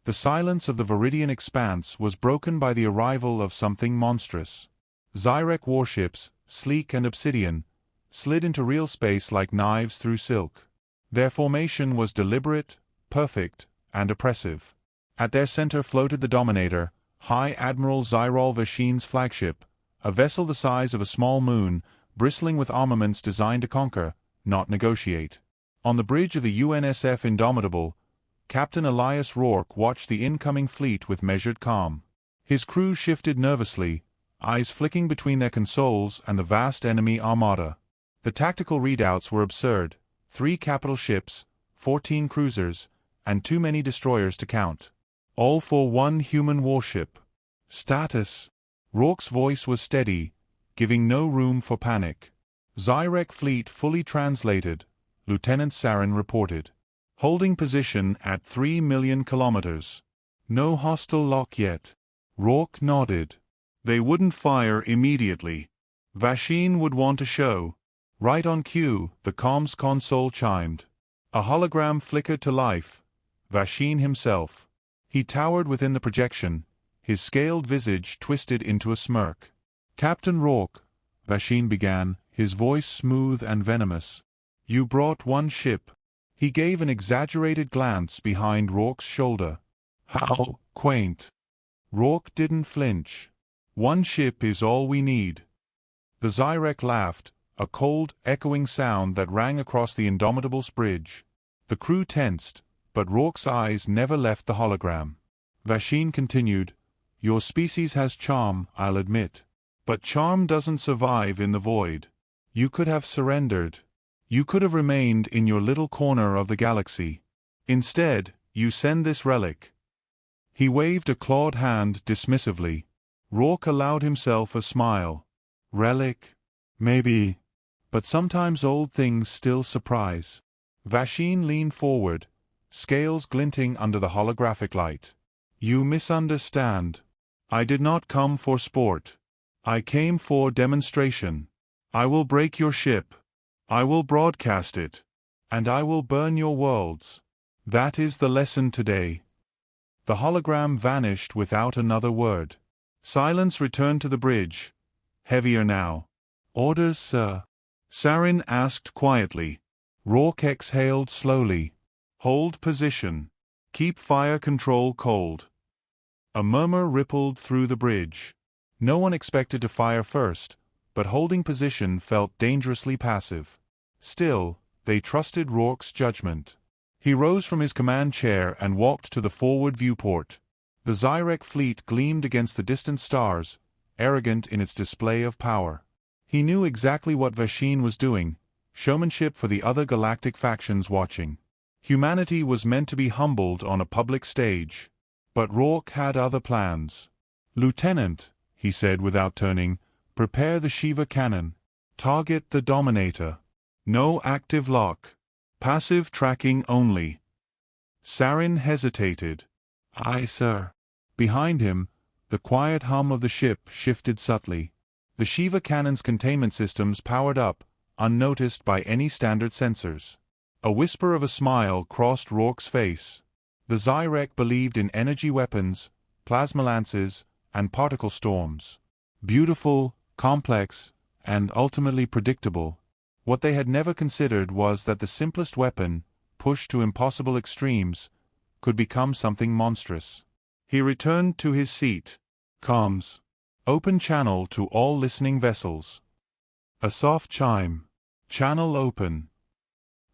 The silence of the Viridian expanse was broken by the arrival of something monstrous. Zyrek warships, sleek and obsidian, slid into real space like knives through silk. Their formation was deliberate, perfect, and oppressive. At their center floated the Dominator, High Admiral Zyrol Vashin's flagship, a vessel the size of a small moon, bristling with armaments designed to conquer, not negotiate. On the bridge of the UNSF Indomitable, Captain Elias Rourke watched the incoming fleet with measured calm. His crew shifted nervously, eyes flicking between their consoles and the vast enemy armada. The tactical readouts were absurd: 3 capital ships, 14 cruisers, and too many destroyers to count. All for one human warship. Status. Rourke's voice was steady, giving no room for panic. Zyrek fleet fully translated, Lieutenant Sarin reported. Holding position at 3 million kilometers. No hostile lock yet. Rourke nodded. They wouldn't fire immediately. Vashin would want a show. Right on cue, the comms console chimed. A hologram flickered to life. Vashin himself. He towered within the projection, his scaled visage twisted into a smirk. "Captain Rourke," Vashin began, his voice smooth and venomous. "You brought one ship." He gave an exaggerated glance behind Rourke's shoulder. "How quaint." Rourke didn't flinch. "One ship is all we need." The Zyrek laughed, a cold, echoing sound that rang across the Indomitable's bridge. The crew tensed, but Rourke's eyes never left the hologram. Vashin continued, "Your species has charm, I'll admit. But charm doesn't survive in the void. You could have surrendered. You could have remained in your little corner of the galaxy. Instead, you send this relic." He waved a clawed hand dismissively. Rourke allowed himself a smile. "Relic? Maybe. But sometimes old things still surprise." Vashin leaned forward, scales glinting under the holographic light. "You misunderstand. I did not come for sport. I came for demonstration. I will break your ship. I will broadcast it. And I will burn your worlds. That is the lesson today." The hologram vanished without another word. Silence returned to the bridge, heavier now. "Orders, sir?" Sarin asked quietly. Rourke exhaled slowly. "Hold position. Keep fire control cold." A murmur rippled through the bridge. No one expected to fire first, but holding position felt dangerously passive. Still, they trusted Rourke's judgment. He rose from his command chair and walked to the forward viewport. The Zyrek fleet gleamed against the distant stars, arrogant in its display of power. He knew exactly what Vashin was doing, showmanship for the other galactic factions watching. Humanity was meant to be humbled on a public stage. But Rourke had other plans. "Lieutenant," he said without turning, "prepare the Shiva cannon. Target the Dominator. No active lock. Passive tracking only." Sarin hesitated. "Aye, sir." Behind him, the quiet hum of the ship shifted subtly. The Shiva cannon's containment systems powered up, unnoticed by any standard sensors. A whisper of a smile crossed Rourke's face. The Zyrek believed in energy weapons, plasma lances, and particle storms. Beautiful, complex, and ultimately predictable. What they had never considered was that the simplest weapon, pushed to impossible extremes, could become something monstrous. He returned to his seat. "Comms. Open channel to all listening vessels." A soft chime. "Channel open."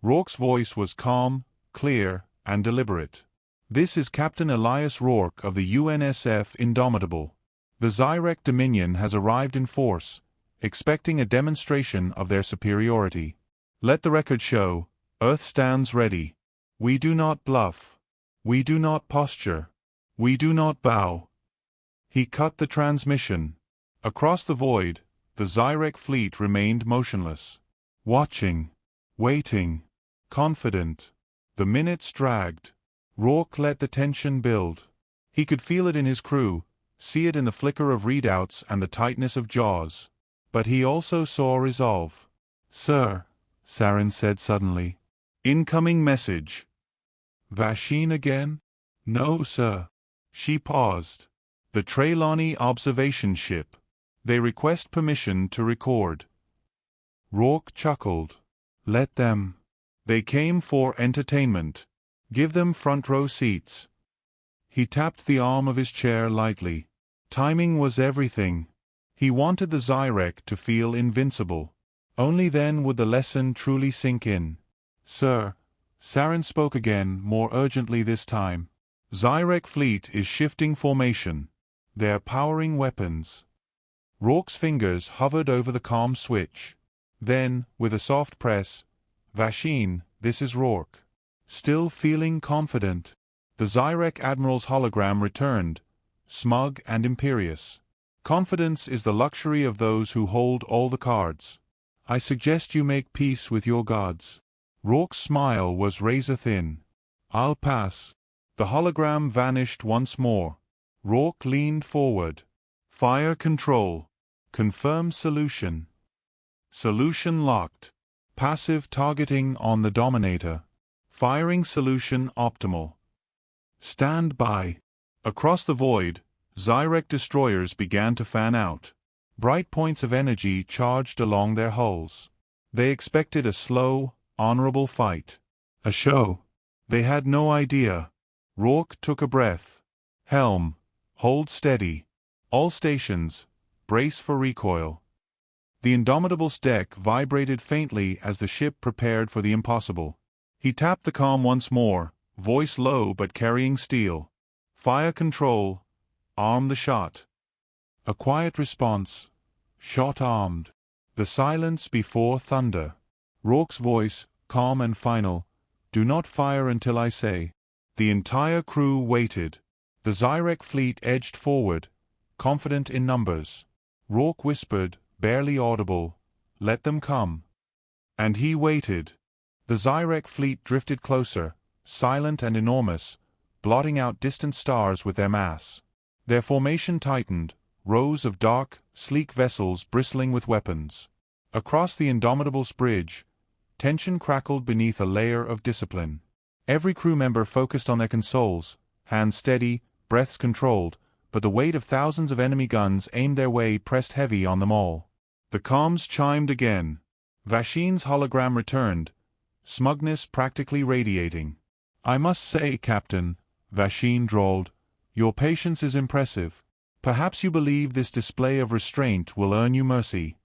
Rourke's voice was calm, clear, and deliberate. "This is Captain Elias Rourke of the UNSF Indomitable. The Zyrek Dominion has arrived in force, expecting a demonstration of their superiority. Let the record show, Earth stands ready. We do not bluff. We do not posture. We do not bow." He cut the transmission. Across the void, the Zyrek fleet remained motionless. Watching. Waiting. Confident. The minutes dragged. Rourke let the tension build. He could feel it in his crew, see it in the flicker of readouts and the tightness of jaws. But he also saw resolve. "Sir," Sarin said suddenly. "Incoming message." "Vashin again?" No, sir. She paused. The Trelawney observation ship. They request permission to record. Rourke chuckled. Let them. They came for entertainment. Give them front row seats. He tapped the arm of his chair lightly. Timing was everything. He wanted the Zyrek to feel invincible. Only then would the lesson truly sink in. Sir, Saren spoke again, more urgently this time. Zyrek fleet is shifting formation. They're powering weapons. Rourke's fingers hovered over the comm switch. Then, with a soft press, Vasheen, this is Rourke. Still feeling confident. The Zyrek Admiral's hologram returned, smug and imperious. Confidence is the luxury of those who hold all the cards. I suggest you make peace with your gods. Rourke's smile was razor-thin. I'll pass. The hologram vanished once more. Rourke leaned forward. Fire control. Confirm solution. Solution locked. Passive targeting on the Dominator. Firing solution optimal. Stand by. Across the void, Zyrek destroyers began to fan out. Bright points of energy charged along their hulls. They expected a slow, honorable fight. A show. They had no idea. Rourke took a breath. Helm. Hold steady. All stations. Brace for recoil. The Indomitable's deck vibrated faintly as the ship prepared for the impossible. He tapped the comm once more, voice low but carrying steel. Fire control. Arm the shot. A quiet response. Shot armed. The silence before thunder. Rourke's voice, calm and final. Do not fire until I say. The entire crew waited. The Zyrek fleet edged forward, confident in numbers. Rourke whispered, barely audible, let them come. And he waited. The Zyrek fleet drifted closer, silent and enormous, blotting out distant stars with their mass. Their formation tightened, rows of dark, sleek vessels bristling with weapons. Across the Indomitable's bridge, tension crackled beneath a layer of discipline. Every crew member focused on their consoles, hands steady, breaths controlled, but the weight of thousands of enemy guns aimed their way pressed heavy on them all. The comms chimed again. Vasheen's hologram returned, smugness practically radiating. I must say, Captain, Vasheen drawled, your patience is impressive. Perhaps you believe this display of restraint will earn you mercy.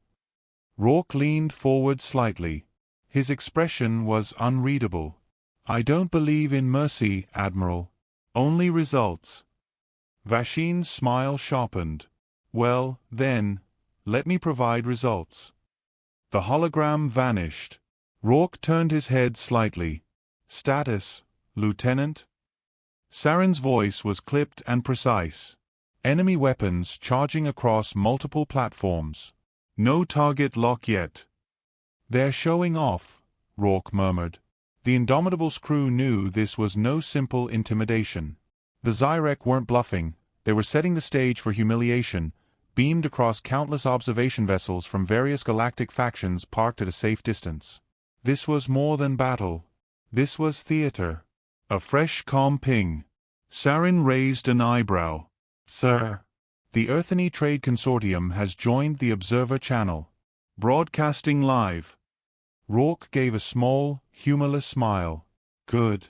Rourke leaned forward slightly. His expression was unreadable. I don't believe in mercy, Admiral. Only results. Vasheen's smile sharpened. Well, then, let me provide results. The hologram vanished. Rourke turned his head slightly. Status, Lieutenant? Saren's voice was clipped and precise. Enemy weapons charging across multiple platforms. No target lock yet. They're showing off, Rourke murmured. The Indomitable's crew knew this was no simple intimidation. The Zyrek weren't bluffing, they were setting the stage for humiliation, beamed across countless observation vessels from various galactic factions parked at a safe distance. This was more than battle. This was theater. A fresh comm ping. Saren raised an eyebrow. Sir. The Earthany Trade Consortium has joined the Observer Channel. Broadcasting live. Rourke gave a small, humorless smile. Good.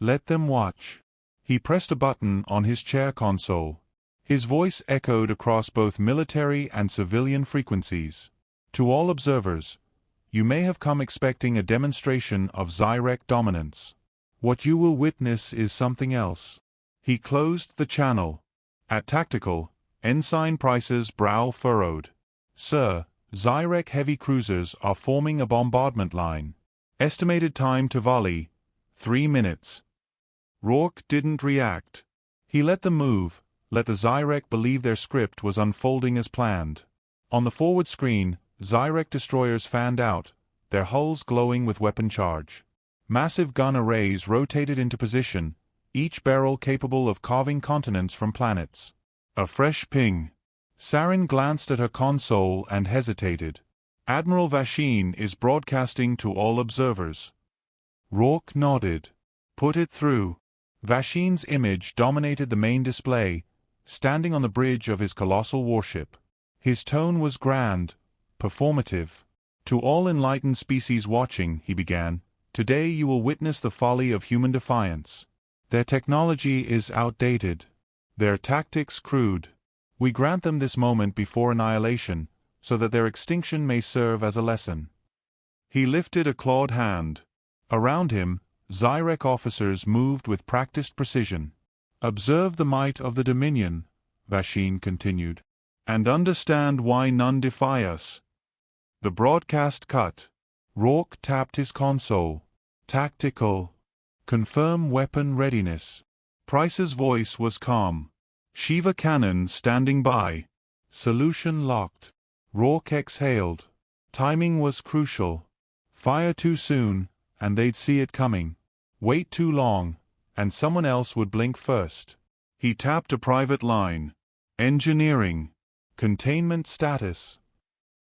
Let them watch. He pressed a button on his chair console. His voice echoed across both military and civilian frequencies. To all observers, you may have come expecting a demonstration of Zyrek dominance. What you will witness is something else. He closed the channel. At Tactical, Ensign Price's brow furrowed. Sir, Zyrek heavy cruisers are forming a bombardment line. Estimated time to volley, 3 minutes. Rourke didn't react. He let them move, let the Zyrek believe their script was unfolding as planned. On the forward screen, Zyrek destroyers fanned out, their hulls glowing with weapon charge. Massive gun arrays rotated into position, each barrel capable of carving continents from planets. A fresh ping. Saren glanced at her console and hesitated. Admiral Vasheen is broadcasting to all observers. Rourke nodded. Put it through. Vashin's image dominated the main display, standing on the bridge of his colossal warship. His tone was grand, performative. To all enlightened species watching, he began, today you will witness the folly of human defiance. Their technology is outdated. Their tactics crude. We grant them this moment before annihilation, so that their extinction may serve as a lesson. He lifted a clawed hand. Around him, Zyrek officers moved with practiced precision. Observe the might of the Dominion, Vashin continued, and understand why none defy us. The broadcast cut. Rourke tapped his console. Tactical. Confirm weapon readiness. Price's voice was calm. Shiva cannon standing by. Solution locked. Rourke exhaled. Timing was crucial. Fire too soon, and they'd see it coming. Wait too long, and someone else would blink first. He tapped a private line. Engineering. Containment status.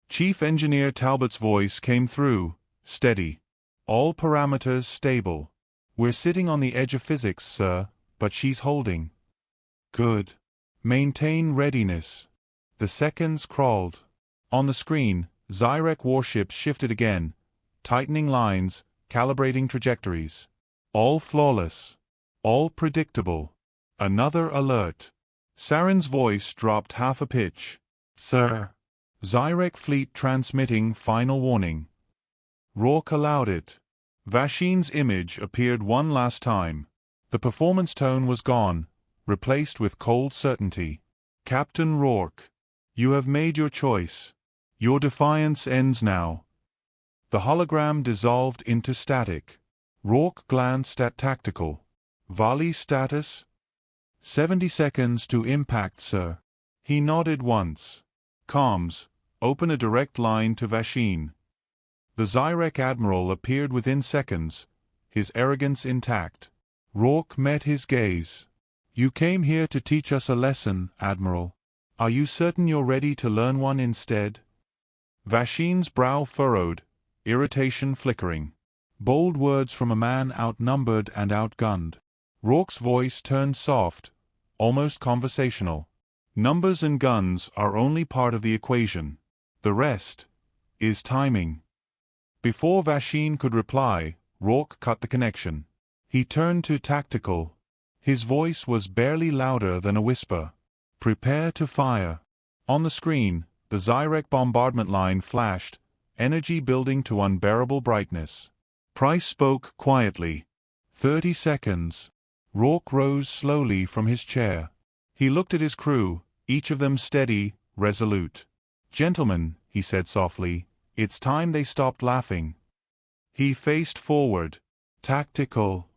Chief Engineer Talbot's voice came through, steady. All parameters stable. We're sitting on the edge of physics, sir, but she's holding. Good. Maintain readiness. The seconds crawled. On the screen, Zyrek warships shifted again, tightening lines, calibrating trajectories. All flawless. All predictable. Another alert. Saren's voice dropped half a pitch. Sir. Zyrek fleet transmitting final warning. Rourke allowed it. Vashin's image appeared one last time. The performance tone was gone, replaced with cold certainty. Captain Rourke, you have made your choice. Your defiance ends now. The hologram dissolved into static. Rourke glanced at tactical. Volley status? 70 seconds to impact, sir. He nodded once. Comms, open a direct line to Vashin. The Zyrek admiral appeared within seconds, his arrogance intact. Rourke met his gaze. You came here to teach us a lesson, Admiral. Are you certain you're ready to learn one instead? Vashin's brow furrowed, irritation flickering. Bold words from a man outnumbered and outgunned. Rourke's voice turned soft, almost conversational. Numbers and guns are only part of the equation. The rest is timing. Before Vashin could reply, Rourke cut the connection. He turned to tactical. His voice was barely louder than a whisper. Prepare to fire. On the screen, the Zyrek bombardment line flashed, energy building to unbearable brightness. Price spoke quietly. 30 seconds. Rourke rose slowly from his chair. He looked at his crew, each of them steady, resolute. Gentlemen, he said softly, it's time they stopped laughing. He faced forward. Tactical.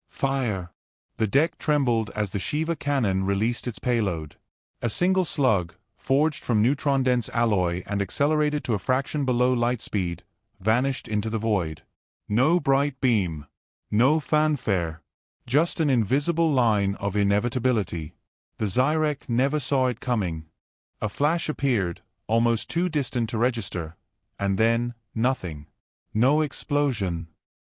Fire. The deck trembled as the Shiva cannon released its payload. A single slug, forged from neutron-dense alloy and accelerated to a fraction below light speed, vanished into the void. No bright beam. No fanfare. Just an invisible line of inevitability. The Zyrek never saw it coming. A flash appeared, almost too distant to register, and then, nothing. No explosion.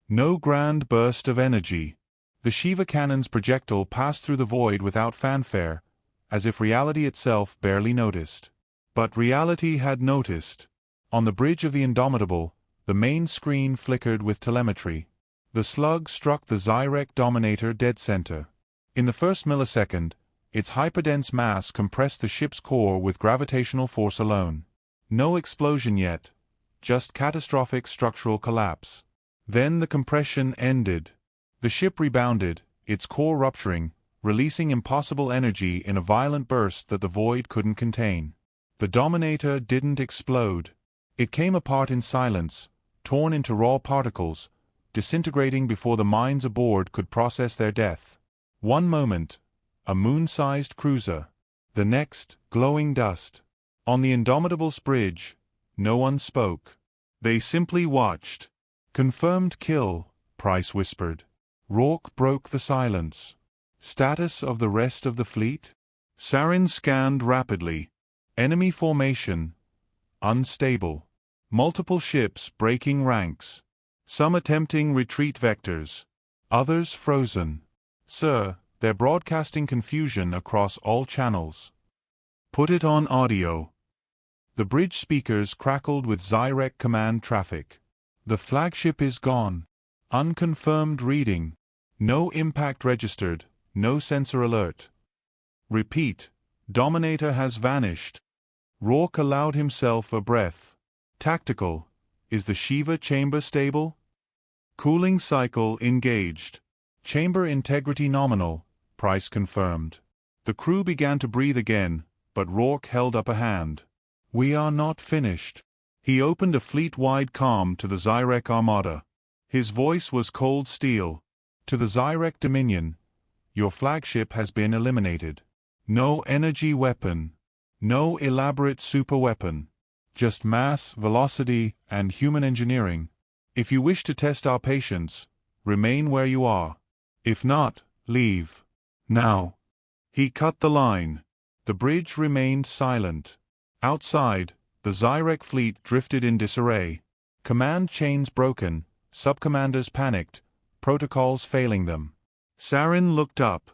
No grand burst of energy. The Shiva cannon's projectile passed through the void without fanfare, as if reality itself barely noticed. But reality had noticed. On the bridge of the Indomitable, the main screen flickered with telemetry. The slug struck the Zyrek Dominator dead center. In the first millisecond, its hyperdense mass compressed the ship's core with gravitational force alone. No explosion yet, just catastrophic structural collapse. Then the compression ended. The ship rebounded, its core rupturing, releasing impossible energy in a violent burst that the void couldn't contain. The Dominator didn't explode. It came apart in silence, torn into raw particles, disintegrating before the minds aboard could process their death. One moment, a moon-sized cruiser. The next, glowing dust. On the Indomitable's bridge, no one spoke. They simply watched. Confirmed kill, Price whispered. Rourke broke the silence. Status of the rest of the fleet? Saren scanned rapidly. Enemy formation. Unstable. Multiple ships breaking ranks. Some attempting retreat vectors. Others frozen. Sir, they're broadcasting confusion across all channels. Put it on audio. The bridge speakers crackled with Zyrek command traffic. The flagship is gone. Unconfirmed reading. No impact registered, no sensor alert. Repeat. Dominator has vanished. Rourke allowed himself a breath. Tactical. Is the Shiva chamber stable? Cooling cycle engaged. Chamber integrity nominal. Price confirmed. The crew began to breathe again, but Rourke held up a hand. We are not finished. He opened a fleet-wide comm to the Zyrek Armada. His voice was cold steel. To the Zyrek Dominion, your flagship has been eliminated. No energy weapon. No elaborate superweapon. Just mass, velocity, and human engineering. If you wish to test our patience, remain where you are. If not, leave. Now. He cut the line. The bridge remained silent. Outside, the Zyrek fleet drifted in disarray. Command chains broken, subcommanders panicked, protocols failing them. Sarin looked up.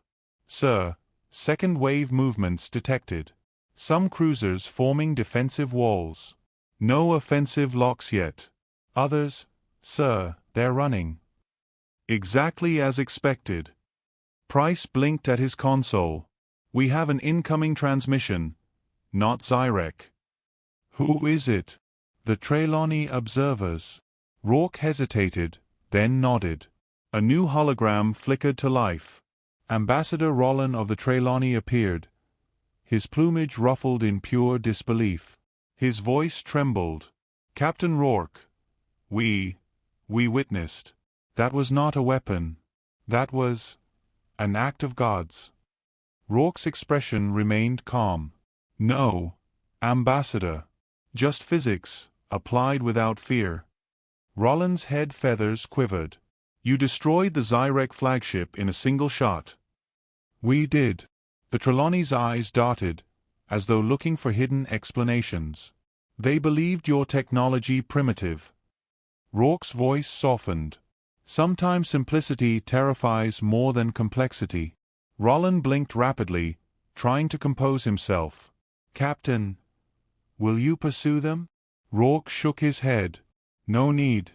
Sir, second wave movements detected. Some cruisers forming defensive walls. No offensive locks yet. Others, sir, they're running. Exactly as expected. Price blinked at his console. We have an incoming transmission. Not Zyrek. Who is it? The Trelawney observers. Rourke hesitated, then nodded. A new hologram flickered to life. Ambassador Rollin of the Trelawney appeared. His plumage ruffled in pure disbelief. His voice trembled. Captain Rourke, we witnessed. That was not a weapon. That was an act of God's. Rourke's expression remained calm. No, Ambassador. Just physics, applied without fear. Rollin's head feathers quivered. You destroyed the Zyrek flagship in a single shot. We did. The Trelawney's eyes darted, as though looking for hidden explanations. They believed your technology primitive. Rourke's voice softened. Sometimes simplicity terrifies more than complexity. Rollin blinked rapidly, trying to compose himself. Captain, will you pursue them? Rourke shook his head. No need.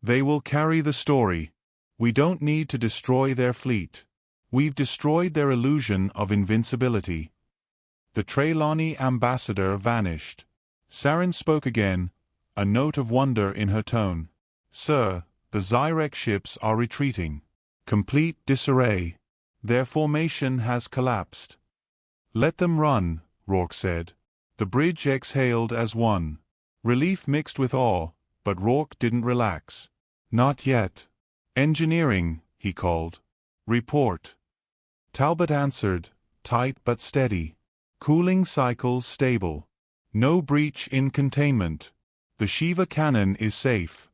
They will carry the story. We don't need to destroy their fleet. We've destroyed their illusion of invincibility. The Trelawney ambassador vanished. Sarin spoke again, a note of wonder in her tone. Sir, the Zyrek ships are retreating. Complete disarray. Their formation has collapsed. Let them run, Rourke said. The bridge exhaled as one. Relief mixed with awe, but Rourke didn't relax. Not yet. Engineering, he called. Report. Talbot answered, tight but steady. Cooling cycles stable. No breach in containment. The Shiva cannon is safe.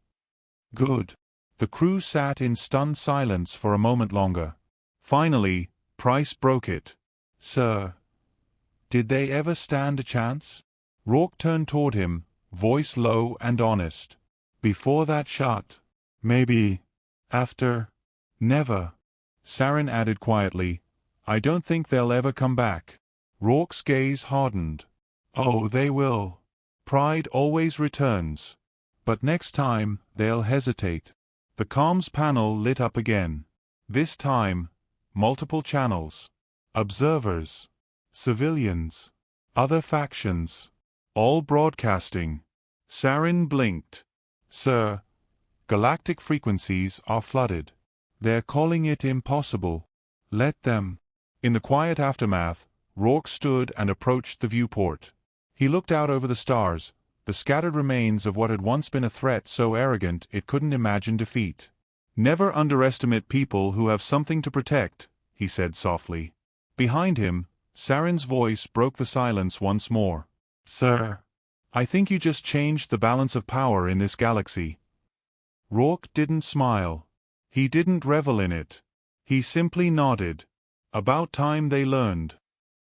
Good. The crew sat in stunned silence for a moment longer. Finally, Price broke it. Sir, did they ever stand a chance? Rourke turned toward him, voice low and honest. Before that shot. Maybe. After. Never. Sarin added quietly, I don't think they'll ever come back. Rourke's gaze hardened. Oh, they will. Pride always returns. But next time, they'll hesitate. The comms panel lit up again. This time, multiple channels. Observers. Civilians. Other factions. All broadcasting. Sarin blinked. Sir, galactic frequencies are flooded. They're calling it impossible. Let them. In the quiet aftermath, Rourke stood and approached the viewport. He looked out over the stars, the scattered remains of what had once been a threat so arrogant it couldn't imagine defeat. Never underestimate people who have something to protect, he said softly. Behind him, Sarin's voice broke the silence once more. Sir, I think you just changed the balance of power in this galaxy. Rourke didn't smile. He didn't revel in it. He simply nodded. About time they learned.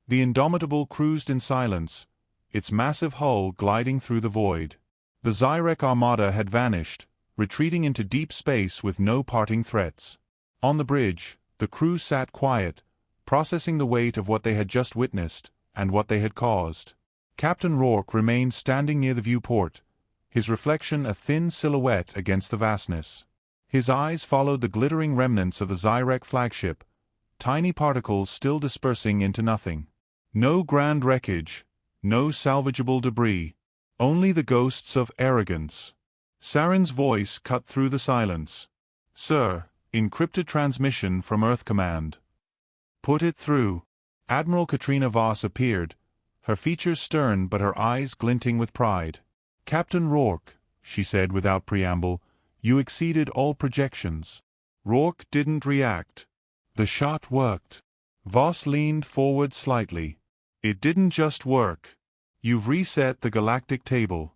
The Indomitable cruised in silence, its massive hull gliding through the void. The Zyrek Armada had vanished, retreating into deep space with no parting threats. On the bridge, The crew sat quiet, processing the weight of what they had just witnessed, and what they had caused. Captain Rourke remained standing near the viewport, his reflection a thin silhouette against the vastness. His eyes followed the glittering remnants of the Zyrek flagship, tiny particles still dispersing into nothing. No grand wreckage, no salvageable debris, only the ghosts of arrogance. Saren's voice cut through the silence. "Sir, encrypted transmission from Earth Command." "Put it through." Admiral Katrina Voss appeared, her features stern but her eyes glinting with pride. "Captain Rourke," she said without preamble, "you exceeded all projections." Rourke didn't react. "The shot worked." Voss leaned forward slightly. "It didn't just work. You've reset the galactic table."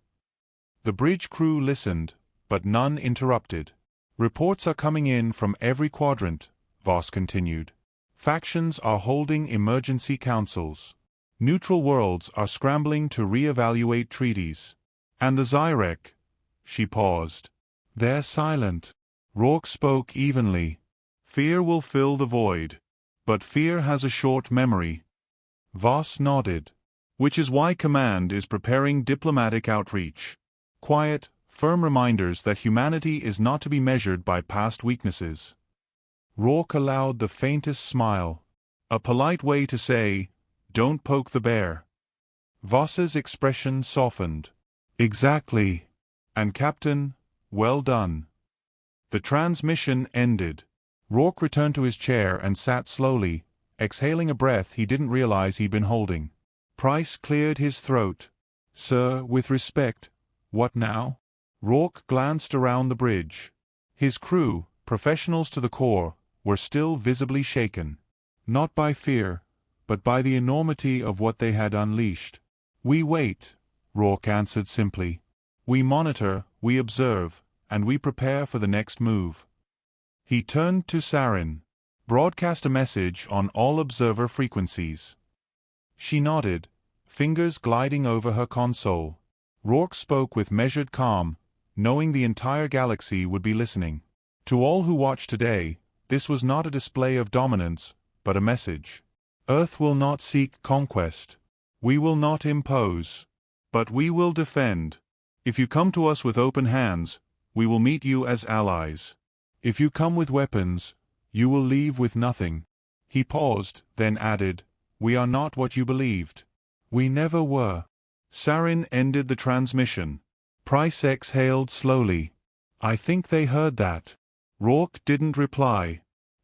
The bridge crew listened, but none interrupted. "Reports are coming in from every quadrant," Voss continued. "Factions are holding emergency councils. Neutral worlds are scrambling to re-evaluate treaties. And the Zyrek—" She paused. "They're silent." Rourke spoke evenly. "Fear will fill the void. But fear has a short memory." Voss nodded. "Which is why Command is preparing diplomatic outreach. Quiet, firm reminders that humanity is not to be measured by past weaknesses." Rourke allowed the faintest smile. "A polite way to say, don't poke the bear." Voss's expression softened. "Exactly. And Captain, well done." The transmission ended. Rourke returned to his chair and sat slowly, exhaling a breath he didn't realize he'd been holding. Price cleared his throat. "Sir, with respect, what now?" Rourke glanced around the bridge. His crew, professionals to the core, were still visibly shaken. Not by fear, but by the enormity of what they had unleashed. "We wait," Rourke answered simply. "We monitor, we observe, and we prepare for the next move." He turned to Saren. "Broadcast a message on all observer frequencies." She nodded, fingers gliding over her console. Rourke spoke with measured calm, knowing the entire galaxy would be listening. To all who watched today, this was not a display of dominance, but a message. Earth will not seek conquest. We will not impose. But we will defend. If you come to us with open hands, we will meet you as allies. If you come with weapons, you will leave with nothing." He paused, then added, "We are not what you believed. We never were." Saren ended the transmission. Price exhaled slowly. "I think they heard that." Rourke didn't reply.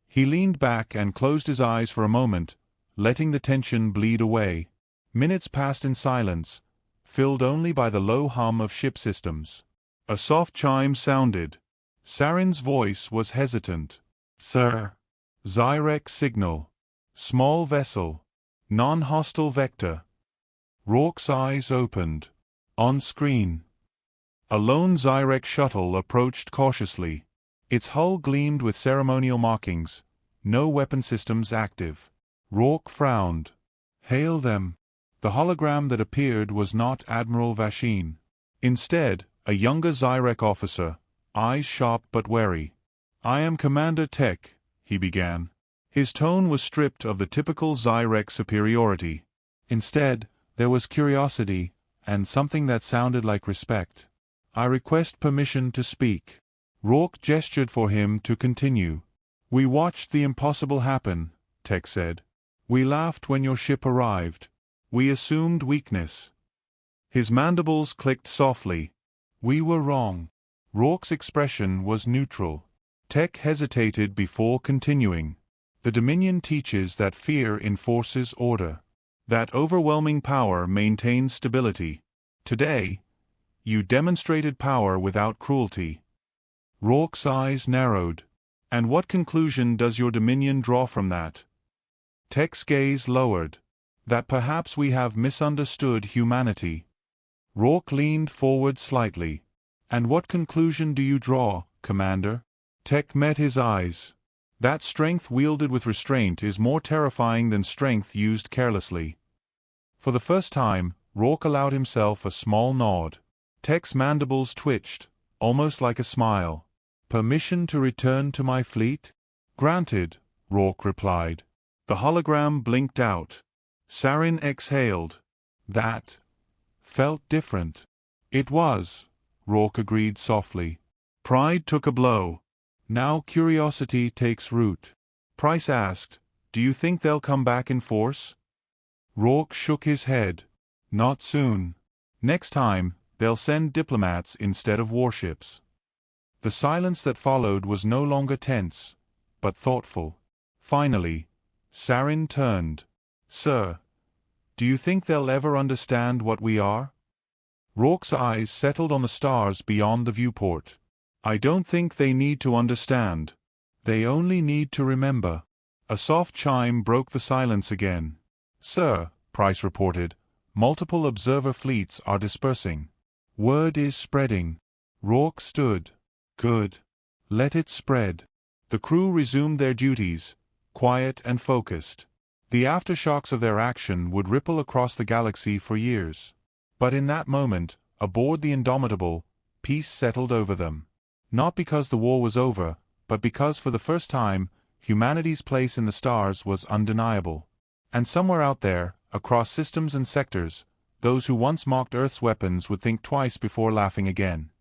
He leaned back and closed his eyes for a moment, letting the tension bleed away. Minutes passed in silence, filled only by the low hum of ship systems. A soft chime sounded. Saren's voice was hesitant. "Sir." "Zyrek signal. Small vessel. Non-hostile vector." Rourke's eyes opened. On screen, a lone Zyrek shuttle approached cautiously. Its hull gleamed with ceremonial markings, no weapon systems active. Rourke frowned. "Hail them." The hologram that appeared was not Admiral Vashin. Instead, a younger Zyrek officer, eyes sharp but wary. "I am Commander Tech," he began. His tone was stripped of the typical Zyrek superiority. Instead, there was curiosity, and something that sounded like respect. "I request permission to speak." Rourke gestured for him to continue. "We watched the impossible happen," Tech said. "We laughed when your ship arrived. We assumed weakness." His mandibles clicked softly. "We were wrong." Rourke's expression was neutral. Tech hesitated before continuing. "The Dominion teaches that fear enforces order. That overwhelming power maintains stability. Today, you demonstrated power without cruelty." Rourke's eyes narrowed. "And what conclusion does your Dominion draw from that?" Tech's gaze lowered. "That perhaps we have misunderstood humanity." Rourke leaned forward slightly. "And what conclusion do you draw, Commander?" Tech met his eyes. "That strength wielded with restraint is more terrifying than strength used carelessly." For the first time, Rourke allowed himself a small nod. Tech's mandibles twitched, almost like a smile. "Permission to return to my fleet?" "Granted," Rourke replied. The hologram blinked out. Sarin exhaled. That felt different. It was, Rourke agreed softly. Pride took a blow. Now curiosity takes root. Price asked, "Do you think they'll come back in force?" Rourke shook his head. Not soon. Next time, they'll send diplomats instead of warships. The silence that followed was no longer tense, but thoughtful. Finally, Sarin turned. "Sir, do you think they'll ever understand what we are?" Rourke's eyes settled on the stars beyond the viewport. "I don't think they need to understand. They only need to remember." A soft chime broke the silence again. "Sir," Price reported, "multiple observer fleets are dispersing. Word is spreading." Rourke stood. "Good. Let it spread." The crew resumed their duties, quiet and focused. The aftershocks of their action would ripple across the galaxy for years. But in that moment, aboard the Indomitable, peace settled over them. Not because the war was over, but because for the first time, humanity's place in the stars was undeniable. And somewhere out there, across systems and sectors, those who once mocked Earth's weapons would think twice before laughing again.